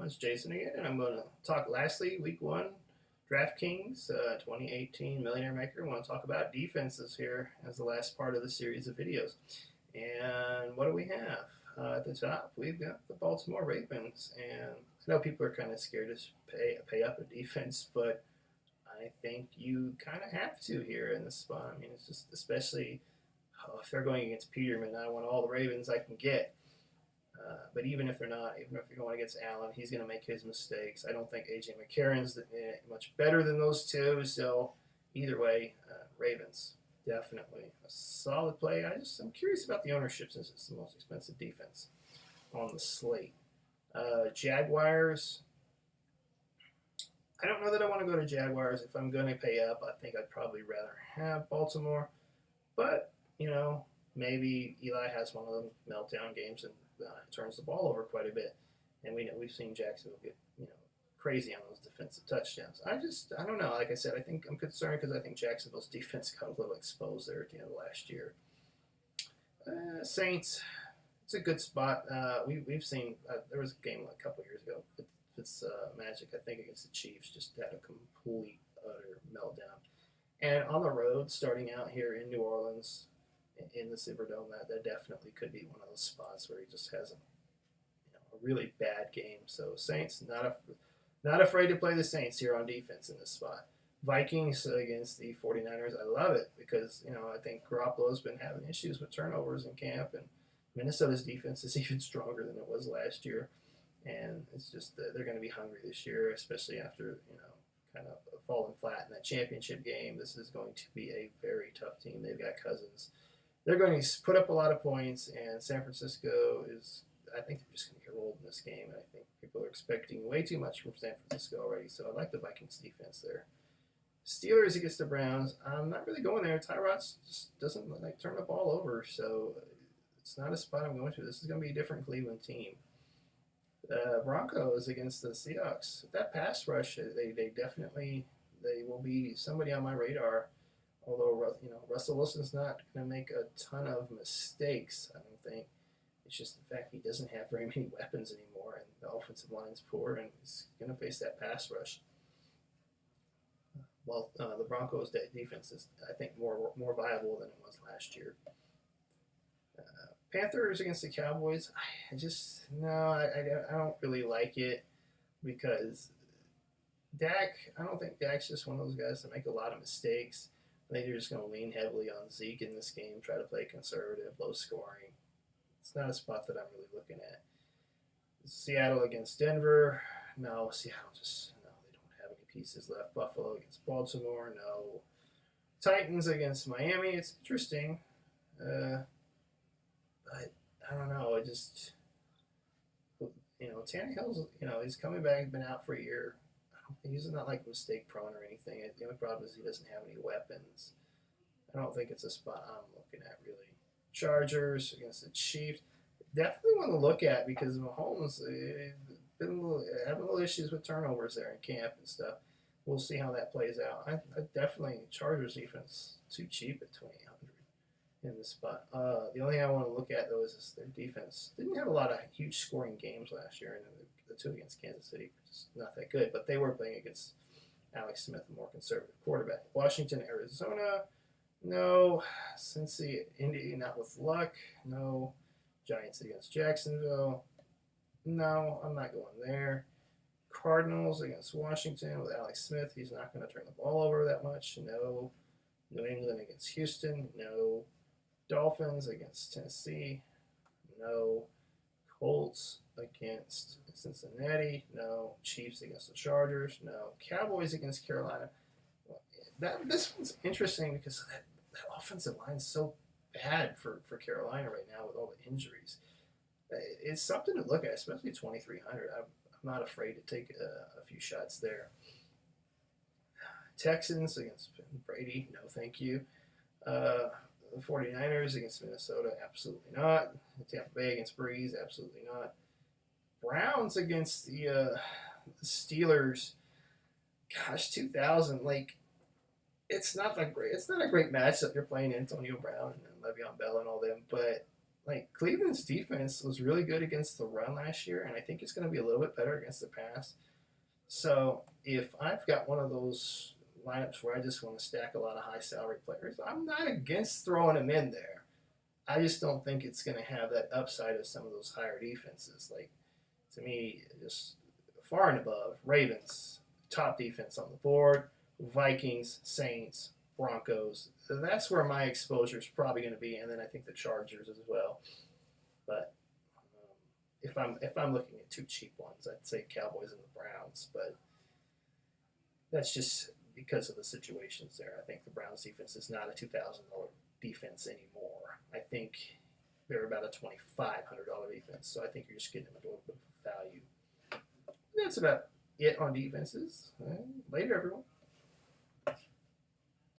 It's Jason again, and I'm going to talk lastly, week one, Draftkings 2018 Millionaire Maker. I want to talk about defenses here as the last part of the series of videos. And what do we have? At the top, we've got the Baltimore Ravens. And I know people are kind of scared to pay up a defense, but I think you kind of have to here in this spot. I mean, it's just especially if they're going against Peterman, I want all the Ravens I can get. But even if they're not, even if you're going against Allen, he's going to make his mistakes. I don't think A.J. McCarron's much better than those two. So either way, Ravens, definitely a solid play. I'm curious about the ownership since it's the most expensive defense on the slate. Jaguars, I don't know that I want to go to Jaguars. If I'm going to pay up, I think I'd probably rather have Baltimore. But, maybe Eli has one of them meltdown games and turns the ball over quite a bit. And we've seen Jacksonville get, crazy on those defensive touchdowns. I don't know. Like I said, I think I'm concerned because I think Jacksonville's defense got a little exposed there at the end of last year. Saints, it's a good spot. We've seen, there was a game a couple years ago. It's Magic, I think, against the Chiefs, just had a complete, utter meltdown. And on the road, starting out here in New Orleans, in the Superdome, that definitely could be one of those spots where he just has a really bad game. So Saints, not afraid to play the Saints here on defense in this spot. Vikings against the 49ers, I love it because, I think Garoppolo's been having issues with turnovers in camp, and Minnesota's defense is even stronger than it was last year. And it's just they're going to be hungry this year, especially after, kind of falling flat in that championship game. This is going to be a very tough team. They've got Cousins. They're going to put up a lot of points, and San Francisco I think they're just going to get rolled in this game. And I think people are expecting way too much from San Francisco already, so I like the Vikings defense there. Steelers against the Browns, I'm not really going there. Tyrod just doesn't turn the ball over, so it's not a spot I'm going to. This is going to be a different Cleveland team. Broncos against the Seahawks. That pass rush, they will be somebody on my radar. Although Russell Wilson's not going to make a ton of mistakes, I don't think. It's just the fact he doesn't have very many weapons anymore, and the offensive line's poor, and he's going to face that pass rush. Well, the Broncos' defense is, I think, more viable than it was last year. Panthers against the Cowboys, I don't really like it because I don't think Dak's just one of those guys that make a lot of mistakes. I think they're just going to lean heavily on Zeke in this game, try to play conservative, low scoring. It's not a spot that I'm really looking at. Seattle against Denver, no. Seattle they don't have any pieces left. Buffalo against Baltimore, no. Titans against Miami, it's interesting. But I don't know. Tannehill's, he's coming back. He's been out for a year. He's not mistake prone or anything. The only problem is he doesn't have any weapons. I don't think it's a spot I'm looking at really. Chargers against the Chiefs, definitely want to look at because Mahomes been having little issues with turnovers there in camp and stuff. We'll see how that plays out. I definitely Chargers defense too cheap at 2,800 in this spot. The only thing I want to look at though is their defense. Didn't have a lot of huge scoring games last year, and the two against Kansas City were just not that good. But they were playing against Alex Smith, a more conservative quarterback. Washington, Arizona, no. Cincy, Indy, not with luck, no. Giants against Jacksonville, no. I'm not going there. Cardinals against Washington with Alex Smith. He's not going to turn the ball over that much, no. New England against Houston, no. Dolphins against Tennessee, no. Colts against Cincinnati, no. Chiefs against the Chargers, no. Cowboys against Carolina. This one's interesting because that offensive line is so bad for Carolina right now with all the injuries. It's something to look at, especially 2,300. I'm not afraid to take a few shots there. Texans against Brady, no thank you. The 49ers against Minnesota, absolutely not. Tampa Bay against Breeze, absolutely not. Browns against the Steelers, gosh, 2,000. It's not that great. It's not a great matchup. You're playing Antonio Brown and Le'Veon Bell and all them, but like Cleveland's defense was really good against the run last year, and I think it's going to be a little bit better against the pass. So if I've got one of those lineups where I just want to stack a lot of high salary players, I'm not against throwing them in there. I just don't think it's going to have that upside of some of those higher defenses. Like, to me, just far and above Ravens, top defense on the board, Vikings, Saints, Broncos. That's where my exposure is probably going to be, and then I think the Chargers as well. But if I'm looking at two cheap ones, I'd say Cowboys and the Browns. But that's just because of the situations there. I think the Browns defense is not a $2,000 defense anymore. I think they're about a $2,500 defense. So I think you're just getting them a little bit of value. That's about it on defenses. Later, everyone.